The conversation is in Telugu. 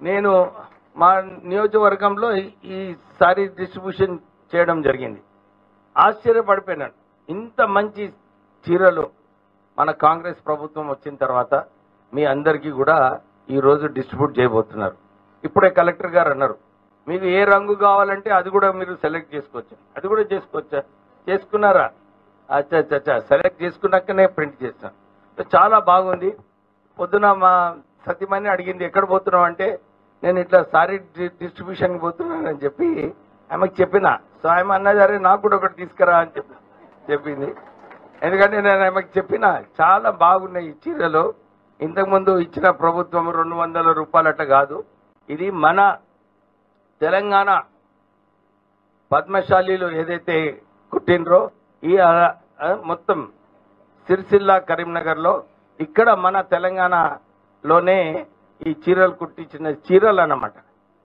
నేను మా నియోజకవర్గంలో ఈ సారీ డిస్ట్రిబ్యూషన్ చేయడం జరిగింది. ఆశ్చర్యపడిపోయినాను. ఇంత మంచి చీరలు మన కాంగ్రెస్ ప్రభుత్వం వచ్చిన తర్వాత మీ అందరికీ కూడా ఈరోజు డిస్ట్రిబ్యూట్ చేయబోతున్నారు. ఇప్పుడే కలెక్టర్ గారు అన్నారు, మీకు ఏ రంగు కావాలంటే అది కూడా మీరు సెలెక్ట్ చేసుకోవచ్చు. అది కూడా చేసుకోవచ్చా? చేసుకున్నారా? అచ్చా సెలెక్ట్ చేసుకున్నాకనే ప్రింట్ చేస్తాను. చాలా బాగుంది. పొద్దున మా సత్యమని అడిగింది, ఎక్కడ పోతున్నావు అంటే నేను ఇట్లా సారీ డిస్ట్రిబ్యూషన్కి పోతున్నానని చెప్పి ఆమెకు చెప్పిన. సో ఆమె అన్నది, అరే నాకు కూడా ఒకటి తీసుకురా అని చెప్పింది. ఎందుకంటే నేను ఆమెకు చెప్పిన చాలా బాగున్నాయి ఈ చీరలు. ఇంతకుముందు ఇచ్చిన ప్రభుత్వం 200 రూపాయలట కాదు, ఇది మన తెలంగాణ పద్మశాలీలు ఏదైతే కుట్టినరో ఈ మొత్తం సిరిసిల్ల కరీంనగర్లో ఇక్కడ మన తెలంగాణలోనే ఈ చీరలు కుట్టించిన చీరలు అన్నమాట.